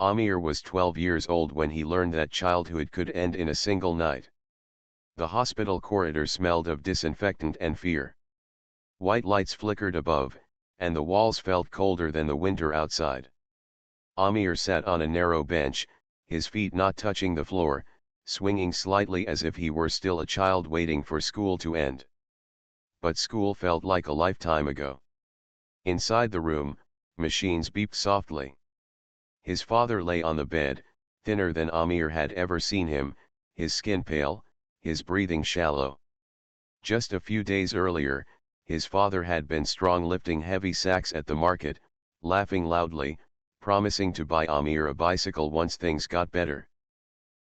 Amir was 12 years old when he learned that childhood could end in a single night. The hospital corridor smelled of disinfectant and fear. White lights flickered above, and the walls felt colder than the winter outside. Amir sat on a narrow bench, his feet not touching the floor, swinging slightly as if he were still a child waiting for school to end. But school felt like a lifetime ago. Inside the room, machines beeped softly. His father lay on the bed, thinner than Amir had ever seen him, his skin pale, his breathing shallow. Just a few days earlier, his father had been strong lifting heavy sacks at the market, laughing loudly, promising to buy Amir a bicycle once things got better.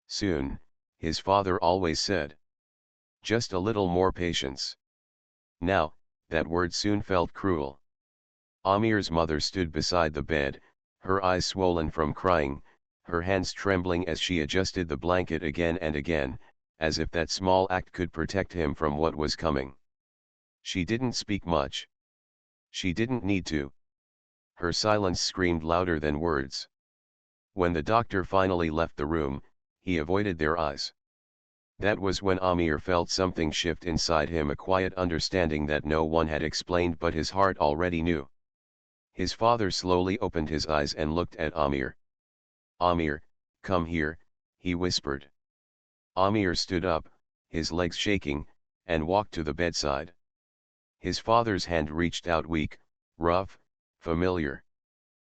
Soon, his father always said. Just a little more patience. Now, that word soon felt cruel. Amir's mother stood beside the bed, her eyes swollen from crying, her hands trembling as she adjusted the blanket again and again, as if that small act could protect him from what was coming. She didn't speak much. She didn't need to. Her silence screamed louder than words. When the doctor finally left the room, he avoided their eyes. That was when Amir felt something shift inside him, a quiet understanding that no one had explained but his heart already knew. His father slowly opened his eyes and looked at Amir. "Amir, come here," he whispered. Amir stood up, his legs shaking, and walked to the bedside. His father's hand reached out, weak, rough, familiar.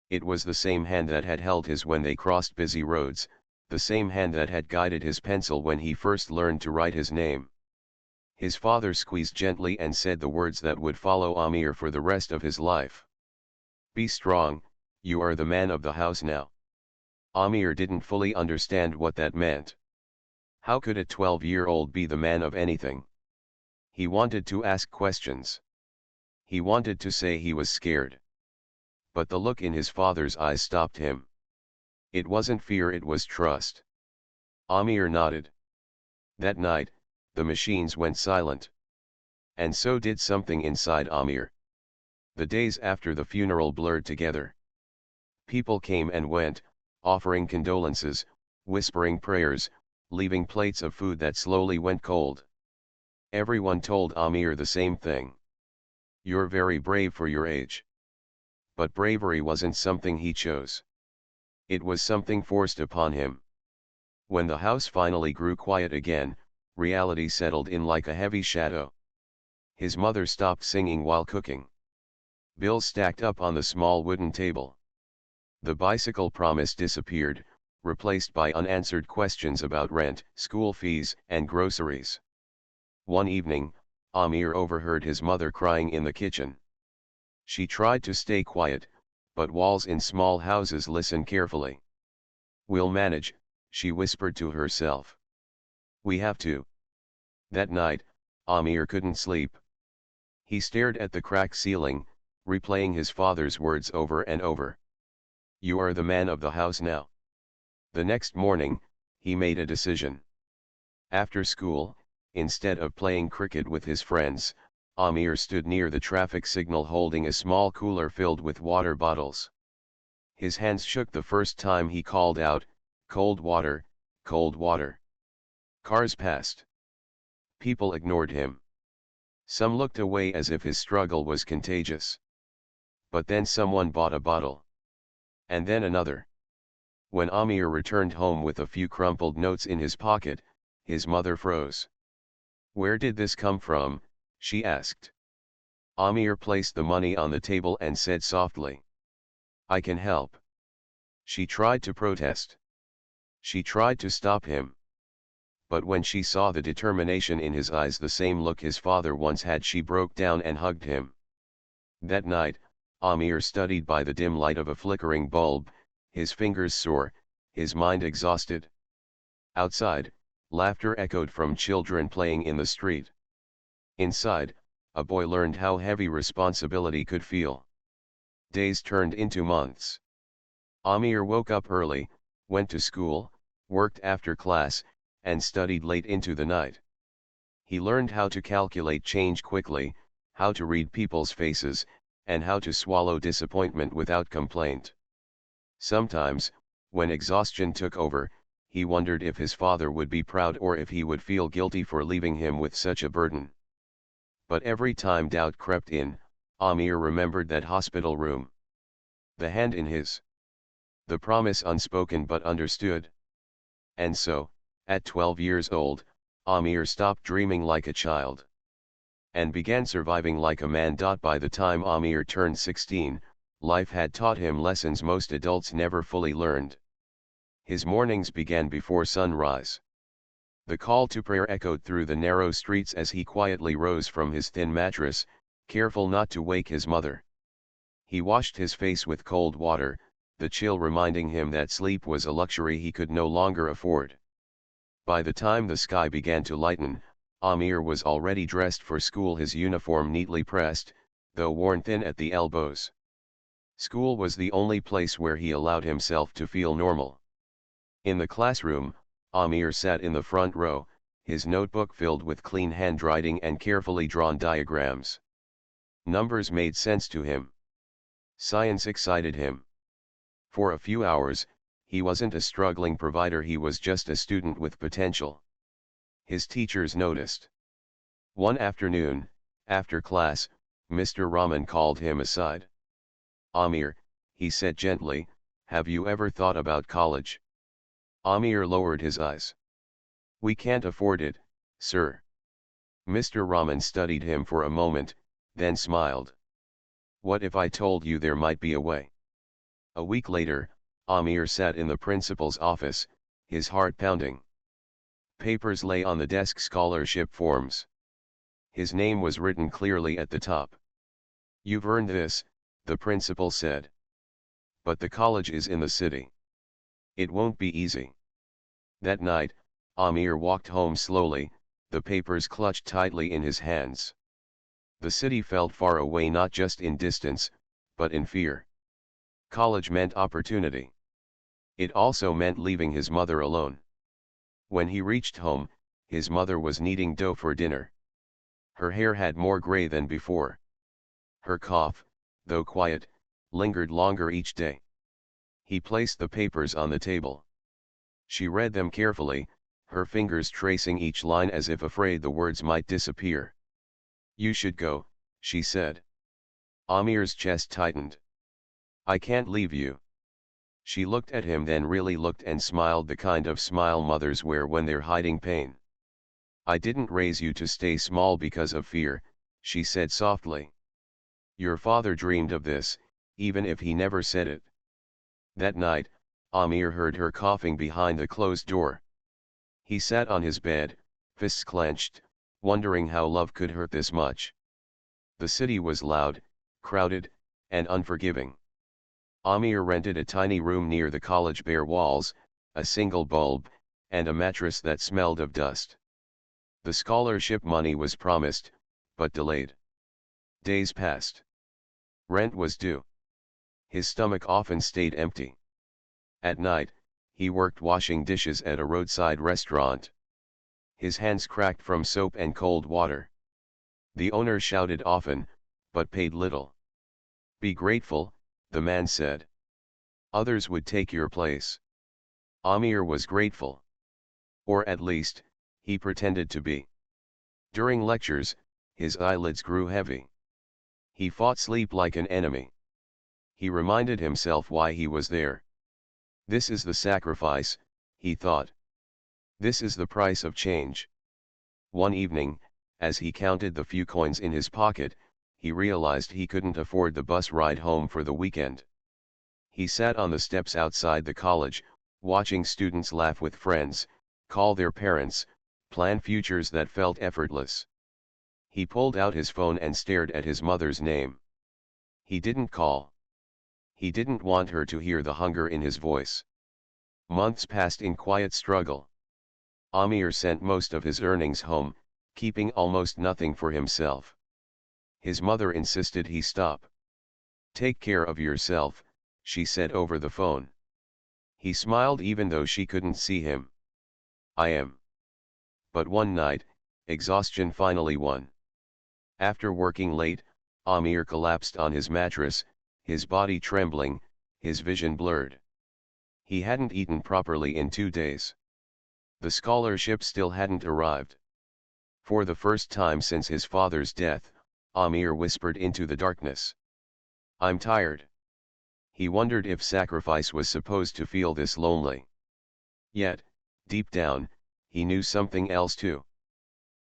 It was the same hand that had held his when they crossed busy roads, the same hand that had guided his pencil when he first learned to write his name. His father squeezed gently and said the words that would follow Amir for the rest of his life. "Be strong, you are the man of the house now." Amir didn't fully understand what that meant. How could a 12-year-old be the man of anything? He wanted to ask questions. He wanted to say he was scared. But the look in his father's eyes stopped him. It wasn't fear, it was trust. Amir nodded. That night, the machines went silent. And so did something inside Amir. The days after the funeral blurred together. People came and went, offering condolences, whispering prayers, leaving plates of food that slowly went cold. Everyone told Amir the same thing. "You're very brave for your age." But bravery wasn't something he chose. It was something forced upon him. When the house finally grew quiet again, reality settled in like a heavy shadow. His mother stopped singing while cooking. Bills stacked up on the small wooden table. The bicycle promise disappeared, replaced by unanswered questions about rent, school fees, and groceries. One evening, Amir overheard his mother crying in the kitchen. She tried to stay quiet, but walls in small houses listen carefully. "We'll manage," she whispered to herself. "We have to." That night, Amir couldn't sleep. He stared at the cracked ceiling, replaying his father's words over and over. "You are the man of the house now." The next morning, he made a decision. After school, instead of playing cricket with his friends, Amir stood near the traffic signal holding a small cooler filled with water bottles. His hands shook the first time he called out, "Cold water, cold water." Cars passed. People ignored him. Some looked away as if his struggle was contagious. But then someone bought a bottle. And then another. When Amir returned home with a few crumpled notes in his pocket, his mother froze. "Where did this come from?" she asked. Amir placed the money on the table and said softly, "I can help." She tried to protest. She tried to stop him. But when she saw the determination in his eyes, the same look his father once had, she broke down and hugged him. That night, Amir studied by the dim light of a flickering bulb, his fingers sore, his mind exhausted. Outside, laughter echoed from children playing in the street. Inside, a boy learned how heavy responsibility could feel. Days turned into months. Amir woke up early, went to school, worked after class, and studied late into the night. He learned how to calculate change quickly, how to read people's faces, and how to swallow disappointment without complaint. Sometimes, When exhaustion took over, he wondered if his father would be proud or if he would feel guilty for leaving him with such a burden. But every time doubt crept in, Amir remembered that hospital room. The hand in his. The promise unspoken but understood. And so, at 12 years old, Amir stopped dreaming like a child and began surviving like a man. By the time Amir turned 16, life had taught him lessons most adults never fully learned. His mornings began before sunrise. The call to prayer echoed through the narrow streets as he quietly rose from his thin mattress, careful not to wake his mother. He washed his face with cold water, the chill reminding him that sleep was a luxury he could no longer afford. By the time the sky began to lighten, Amir was already dressed for school, his uniform neatly pressed, though worn thin at the elbows. School was the only place where he allowed himself to feel normal. In the classroom, Amir sat in the front row, his notebook filled with clean handwriting and carefully drawn diagrams. Numbers made sense to him. Science excited him. For a few hours, he wasn't a struggling provider, he was just a student with potential. His teachers noticed. One afternoon, after class, Mr. Rahman called him aside. "Amir," he said gently, "have you ever thought about college?" Amir lowered his eyes. "We can't afford it, sir." Mr. Rahman studied him for a moment, then smiled. "What if I told you there might be a way?" A week later, Amir sat in the principal's office, his heart pounding. Papers lay on the desk, scholarship forms. His name was written clearly at the top. "You've earned this," the principal said. "But the college is in the city. It won't be easy." That night, Amir walked home slowly, the papers clutched tightly in his hands. The city felt far away, not just in distance, but in fear. College meant opportunity. It also meant leaving his mother alone. When he reached home, his mother was kneading dough for dinner. Her hair had more gray than before. Her cough, though quiet, lingered longer each day. He placed the papers on the table. She read them carefully, her fingers tracing each line as if afraid the words might disappear. "You should go," she said. Amir's chest tightened. "I can't leave you." She looked at him, then really looked, and smiled, the kind of smile mothers wear when they're hiding pain. "I didn't raise you to stay small because of fear," she said softly. "Your father dreamed of this, even if he never said it." That night, Amir heard her coughing behind the closed door. He sat on his bed, fists clenched, wondering how love could hurt this much. The city was loud, crowded, and unforgiving. Amir rented a tiny room near the college, bare walls, a single bulb, and a mattress that smelled of dust. The scholarship money was promised, but delayed. Days passed. Rent was due. His stomach often stayed empty. At night, he worked washing dishes at a roadside restaurant. His hands cracked from soap and cold water. The owner shouted often, but paid little. "Be grateful," the man said. "Others would take your place." Amir was grateful. Or at least, he pretended to be. During lectures, his eyelids grew heavy. He fought sleep like an enemy. He reminded himself why he was there. "This is the sacrifice," he thought. "This is the price of change." One evening, as he counted the few coins in his pocket, he realized he couldn't afford the bus ride home for the weekend. He sat on the steps outside the college, watching students laugh with friends, call their parents, plan futures that felt effortless. He pulled out his phone and stared at his mother's name. He didn't call. He didn't want her to hear the hunger in his voice. Months passed in quiet struggle. Amir sent most of his earnings home, keeping almost nothing for himself. His mother insisted he stop. "Take care of yourself," she said over the phone. He smiled even though she couldn't see him. "I am." But one night, exhaustion finally won. After working late, Amir collapsed on his mattress, his body trembling, his vision blurred. He hadn't eaten properly in 2 days. The scholarship still hadn't arrived. For the first time since his father's death, Amir whispered into the darkness. "I'm tired." He wondered if sacrifice was supposed to feel this lonely. Yet, deep down, he knew something else too.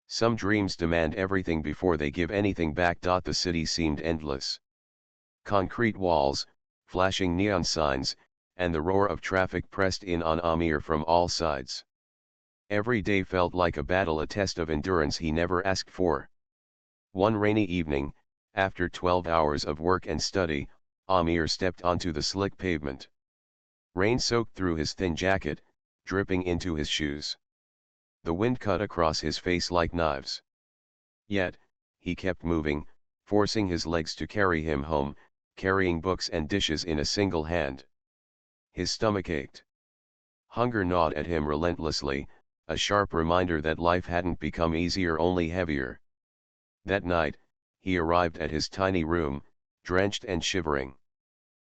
Some dreams demand everything before they give anything back. The city seemed endless. Concrete walls, flashing neon signs, and the roar of traffic pressed in on Amir from all sides. Every day felt like a battle, a test of endurance he never asked for. One rainy evening, after 12 hours of work and study, Amir stepped onto the slick pavement. Rain soaked through his thin jacket, dripping into his shoes. The wind cut across his face like knives. Yet, he kept moving, forcing his legs to carry him home, carrying books and dishes in a single hand. His stomach ached. Hunger gnawed at him relentlessly, a sharp reminder that life hadn't become easier, only heavier. That night, he arrived at his tiny room, drenched and shivering.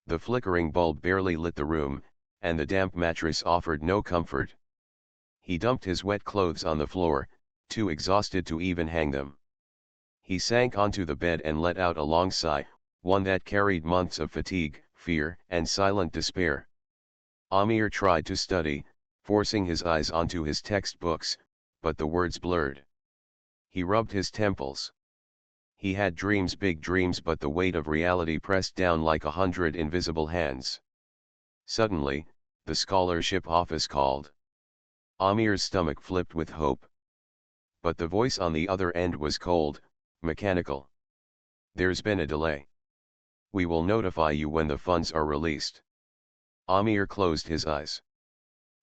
The flickering bulb barely lit the room, and the damp mattress offered no comfort. He dumped his wet clothes on the floor, too exhausted to even hang them. He sank onto the bed and let out a long sigh, one that carried months of fatigue, fear, and silent despair. Amir tried to study, forcing his eyes onto his textbooks, but the words blurred. He rubbed his temples. He had dreams, big dreams, but the weight of reality pressed down like 100 invisible hands. Suddenly, the scholarship office called. Amir's stomach flipped with hope. But the voice on the other end was cold, mechanical. "There's been a delay. We will notify you when the funds are released." Amir closed his eyes.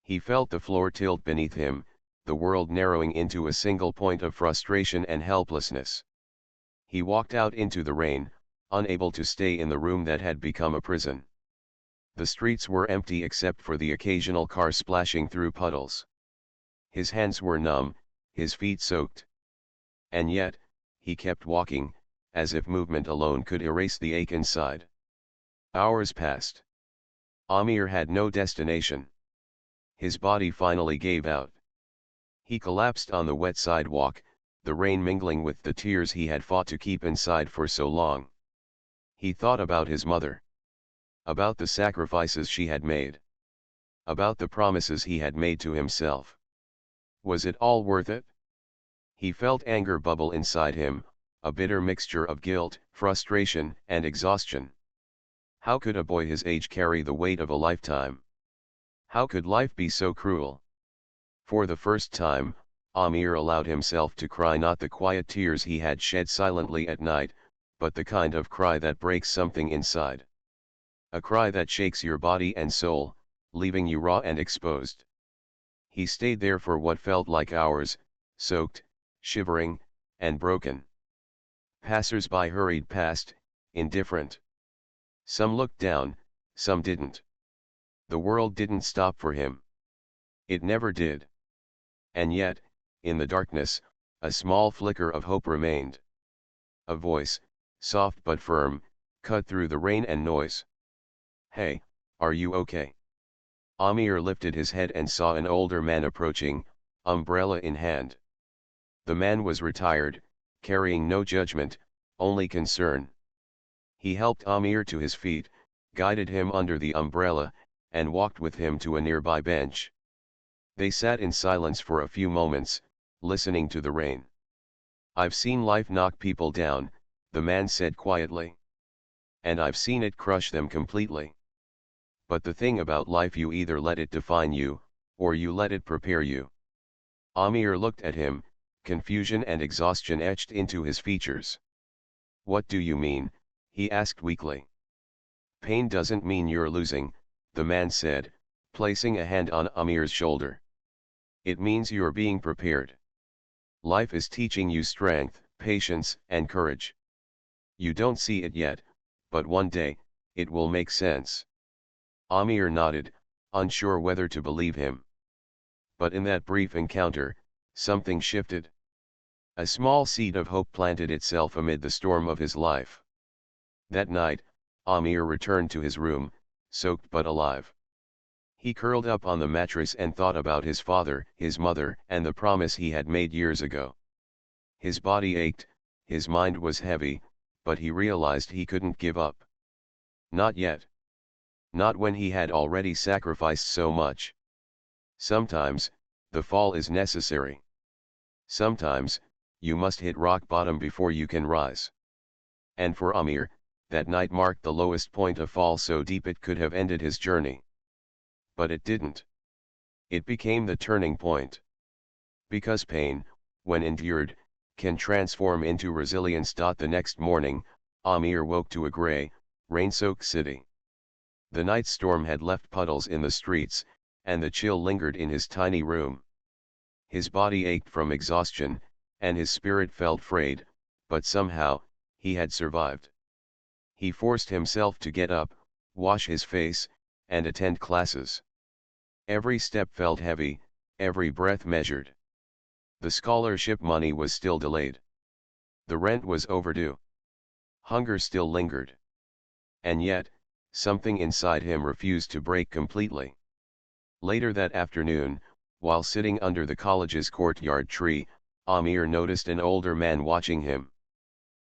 He felt the floor tilt beneath him, the world narrowing into a single point of frustration and helplessness. He walked out into the rain, unable to stay in the room that had become a prison. The streets were empty except for the occasional car splashing through puddles. His hands were numb, his feet soaked. And yet, he kept walking, as if movement alone could erase the ache inside. Hours passed. Amir had no destination. His body finally gave out. He collapsed on the wet sidewalk, the rain mingling with the tears he had fought to keep inside for so long. He thought about his mother. About the sacrifices she had made. About the promises he had made to himself. Was it all worth it? He felt anger bubble inside him, a bitter mixture of guilt, frustration, and exhaustion. How could a boy his age carry the weight of a lifetime? How could life be so cruel? For the first time, Amir allowed himself to cry, not the quiet tears he had shed silently at night, but the kind of cry that breaks something inside. A cry that shakes your body and soul, leaving you raw and exposed. He stayed there for what felt like hours, soaked, shivering, and broken. Passers-by hurried past, indifferent. Some looked down, some didn't. The world didn't stop for him. It never did. And yet, in the darkness, a small flicker of hope remained. A voice, soft but firm, cut through the rain and noise. "Hey, are you okay?" Amir lifted his head and saw an older man approaching, umbrella in hand. The man was retired, carrying no judgment, only concern. He helped Amir to his feet, guided him under the umbrella, and walked with him to a nearby bench. They sat in silence for a few moments, listening to the rain. "I've seen life knock people down," the man said quietly. "And I've seen it crush them completely. But the thing about life, you either let it define you, or you let it prepare you." Amir looked at him, confusion and exhaustion etched into his features. "What do you mean?" he asked weakly. "Pain doesn't mean you're losing," the man said, placing a hand on Amir's shoulder. "It means you're being prepared. Life is teaching you strength, patience, and courage. You don't see it yet, but one day, it will make sense." Amir nodded, unsure whether to believe him. But in that brief encounter, something shifted. A small seed of hope planted itself amid the storm of his life. That night, Amir returned to his room, soaked but alive. He curled up on the mattress and thought about his father, his mother, and the promise he had made years ago. His body ached, his mind was heavy, but he realized he couldn't give up. Not yet. Not when he had already sacrificed so much. Sometimes, the fall is necessary. Sometimes, you must hit rock bottom before you can rise. And for Amir, that night marked the lowest point, a fall so deep it could have ended his journey. But it didn't. It became the turning point. Because pain, when endured, can transform into resilience. The next morning, Amir woke to a gray, rain-soaked city. The night storm had left puddles in the streets, and the chill lingered in his tiny room. His body ached from exhaustion, and his spirit felt frayed, but somehow, he had survived. He forced himself to get up, wash his face, and attend classes. Every step felt heavy, every breath measured. The scholarship money was still delayed. The rent was overdue. Hunger still lingered. And yet, something inside him refused to break completely. Later that afternoon, while sitting under the college's courtyard tree, Amir noticed an older man watching him.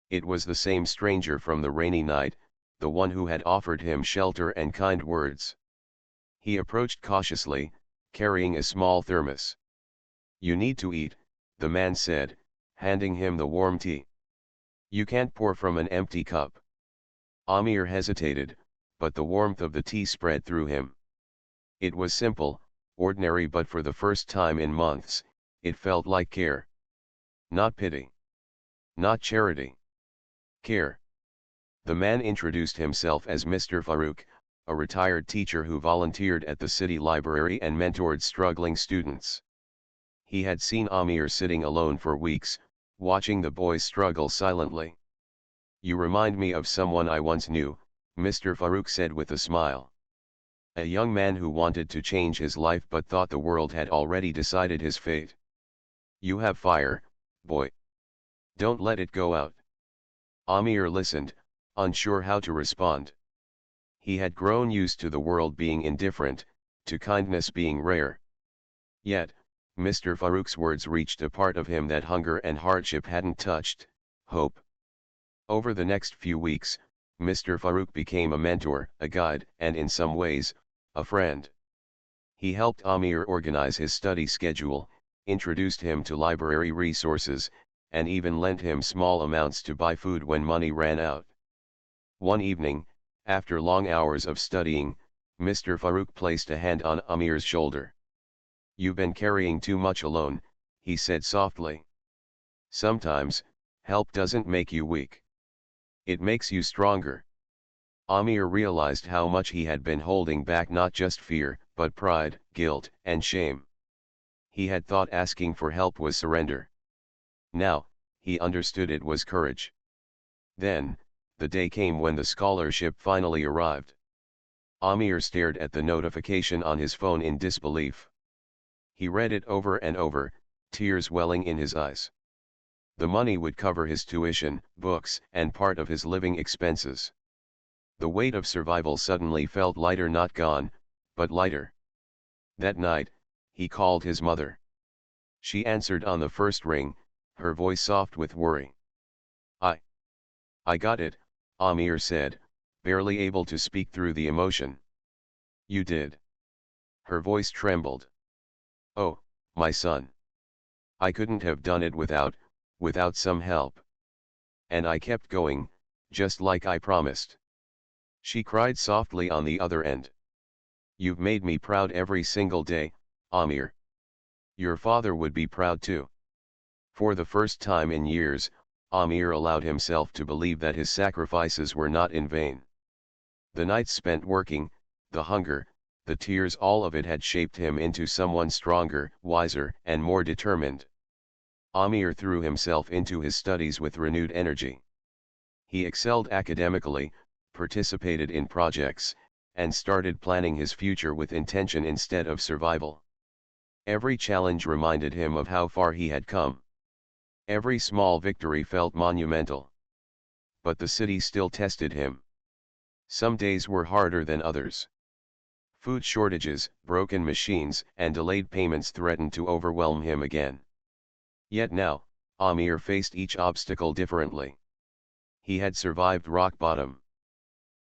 It was the same stranger from the rainy night, the one who had offered him shelter and kind words. He approached cautiously, carrying a small thermos. "You need to eat," the man said, handing him the warm tea. "You can't pour from an empty cup." Amir hesitated, but the warmth of the tea spread through him. It was simple, ordinary, but for the first time in months, it felt like care. Not pity. Not charity. Care. The man introduced himself as Mr. Farouk, a retired teacher who volunteered at the city library and mentored struggling students. He had seen Amir sitting alone for weeks, watching the boys struggle silently. "You remind me of someone I once knew," Mr. Farouk said with a smile. "A young man who wanted to change his life but thought the world had already decided his fate. You have fire, boy. Don't let it go out." Amir listened, unsure how to respond. He had grown used to the world being indifferent, to kindness being rare. Yet, Mr. Farouk's words reached a part of him that hunger and hardship hadn't touched: hope. Over the next few weeks, Mr. Farouk became a mentor, a guide, and in some ways, a friend. He helped Amir organize his study schedule, introduced him to library resources, and even lent him small amounts to buy food when money ran out. One evening, after long hours of studying, Mr. Farouk placed a hand on Amir's shoulder. "You've been carrying too much alone," he said softly. "Sometimes, help doesn't make you weak. It makes you stronger." Amir realized how much he had been holding back, not just fear, but pride, guilt, and shame. He had thought asking for help was surrender. Now, he understood it was courage. Then, the day came when the scholarship finally arrived. Amir stared at the notification on his phone in disbelief. He read it over and over, tears welling in his eyes. The money would cover his tuition, books, and part of his living expenses. The weight of survival suddenly felt lighter, not gone, but lighter. That night, he called his mother. She answered on the first ring, her voice soft with worry. I got it," Amir said, barely able to speak through the emotion. "You did?" Her voice trembled. "Oh, my son. I couldn't have done it without some help. And I kept going, just like I promised." She cried softly on the other end. "You've made me proud every single day, Amir. Your father would be proud too." For the first time in years, Amir allowed himself to believe that his sacrifices were not in vain. The nights spent working, the hunger, the tears, all of it had shaped him into someone stronger, wiser, and more determined. Amir threw himself into his studies with renewed energy. He excelled academically, participated in projects, and started planning his future with intention instead of survival. Every challenge reminded him of how far he had come. Every small victory felt monumental. But the city still tested him. Some days were harder than others. Food shortages, broken machines, and delayed payments threatened to overwhelm him again. Yet now, Amir faced each obstacle differently. He had survived rock bottom.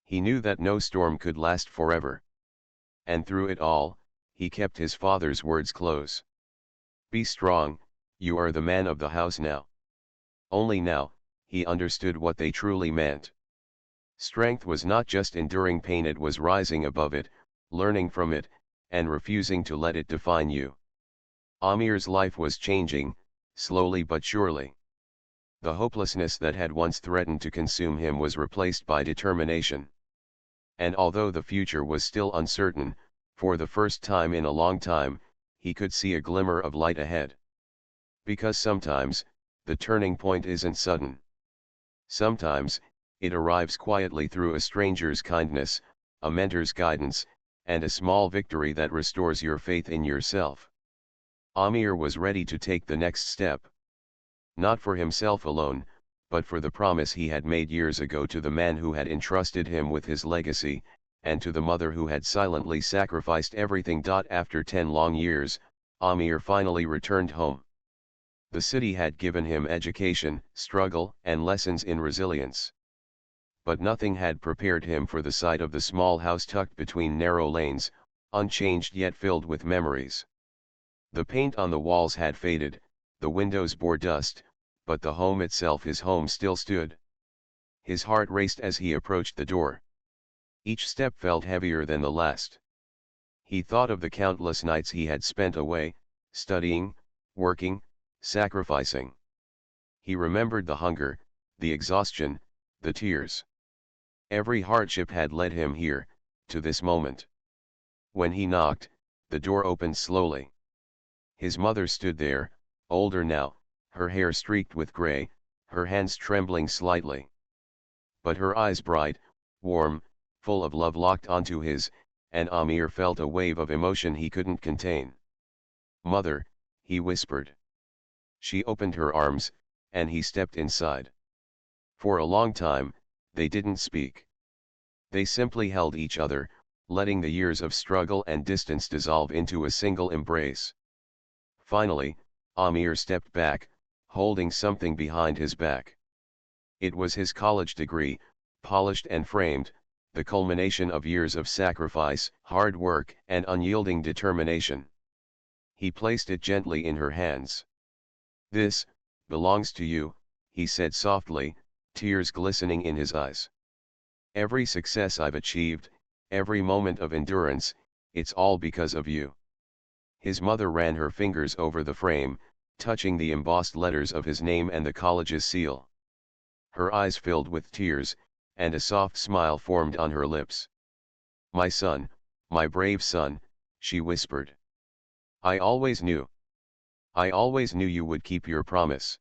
He knew that no storm could last forever. And through it all, he kept his father's words close. Be strong, you are the man of the house now. Only now, he understood what they truly meant. Strength was not just enduring pain, it was rising above it, learning from it, and refusing to let it define you. Amir's life was changing, slowly but surely. The hopelessness that had once threatened to consume him was replaced by determination. And although the future was still uncertain, for the first time in a long time, he could see a glimmer of light ahead. Because sometimes, the turning point isn't sudden. Sometimes, it arrives quietly through a stranger's kindness, a mentor's guidance, and a small victory that restores your faith in yourself. Amir was ready to take the next step. Not for himself alone, but for the promise he had made years ago to the man who had entrusted him with his legacy, and to the mother who had silently sacrificed everything. After 10 long years, Amir finally returned home. The city had given him education, struggle, and lessons in resilience. But nothing had prepared him for the sight of the small house tucked between narrow lanes, unchanged yet filled with memories. The paint on the walls had faded, the windows bore dust, but the home itself, his home, still stood. His heart raced as he approached the door. Each step felt heavier than the last. He thought of the countless nights he had spent away, studying, working, sacrificing. He remembered the hunger, the exhaustion, the tears. Every hardship had led him here, to this moment. When he knocked, the door opened slowly. His mother stood there, older now, her hair streaked with gray, her hands trembling slightly. But her eyes bright, warm, full of love locked onto his, and Amir felt a wave of emotion he couldn't contain. "Mother," he whispered. She opened her arms, and he stepped inside. For a long time, they didn't speak. They simply held each other, letting the years of struggle and distance dissolve into a single embrace. Finally, Amir stepped back, holding something behind his back. It was his college degree, polished and framed, the culmination of years of sacrifice, hard work, and unyielding determination. He placed it gently in her hands. "This belongs to you," he said softly, tears glistening in his eyes. "Every success I've achieved, every moment of endurance, it's all because of you." His mother ran her fingers over the frame, touching the embossed letters of his name and the college's seal. Her eyes filled with tears, and a soft smile formed on her lips. "My son, my brave son," she whispered. "I always knew. I always knew you would keep your promise."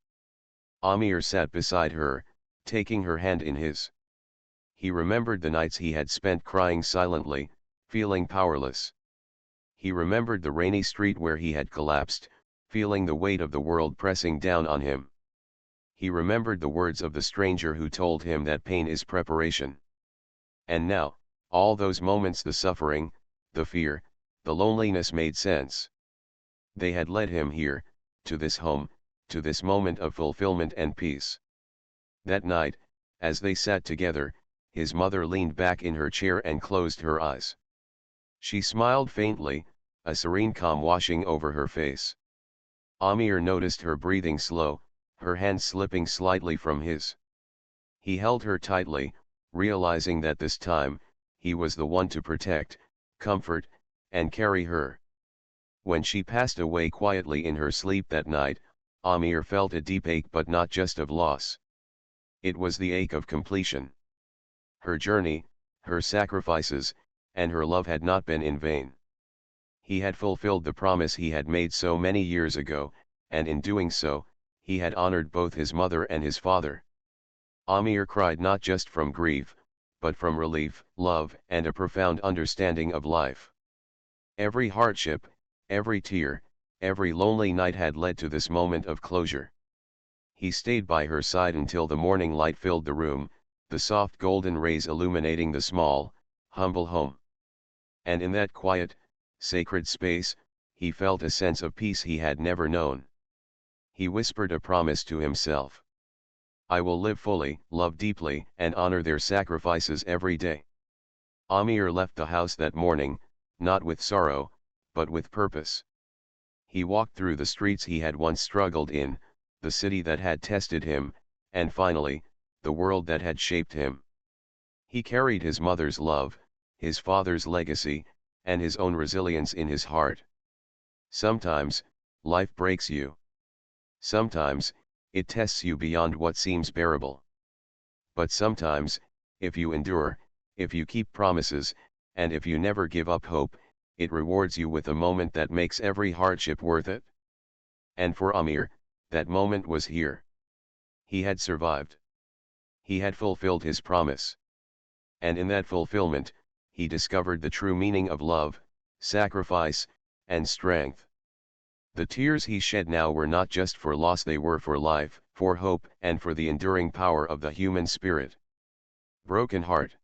Amir sat beside her, taking her hand in his. He remembered the nights he had spent crying silently, feeling powerless. He remembered the rainy street where he had collapsed, feeling the weight of the world pressing down on him. He remembered the words of the stranger who told him that pain is preparation. And now, all those moments, the suffering, the fear, the loneliness, made sense. They had led him here, to this home, to this moment of fulfillment and peace. That night, as they sat together, his mother leaned back in her chair and closed her eyes. She smiled faintly, a serene calm washing over her face. Amir noticed her breathing slow, her hand slipping slightly from his. He held her tightly, realizing that this time, he was the one to protect, comfort, and carry her. When she passed away quietly in her sleep that night, Amir felt a deep ache, but not just of loss. It was the ache of completion. Her journey, her sacrifices, and her love had not been in vain. He had fulfilled the promise he had made so many years ago, and in doing so, he had honored both his mother and his father. Amir cried not just from grief, but from relief, love, and a profound understanding of life. Every hardship, every tear, every lonely night had led to this moment of closure. He stayed by her side until the morning light filled the room, the soft golden rays illuminating the small, humble home. And in that quiet, sacred space, he felt a sense of peace he had never known. He whispered a promise to himself. I will live fully, love deeply, and honor their sacrifices every day. Amir left the house that morning, not with sorrow, but with purpose. He walked through the streets he had once struggled in, the city that had tested him, and finally, the world that had shaped him. He carried his mother's love, his father's legacy, and his own resilience in his heart. Sometimes, life breaks you. Sometimes, it tests you beyond what seems bearable. But sometimes, if you endure, if you keep promises, and if you never give up hope, it rewards you with a moment that makes every hardship worth it. And for Amir, that moment was here. He had survived. He had fulfilled his promise. And in that fulfillment, he discovered the true meaning of love, sacrifice, and strength. The tears he shed now were not just for loss, they were for life, for hope, and for the enduring power of the human spirit. Broken heart.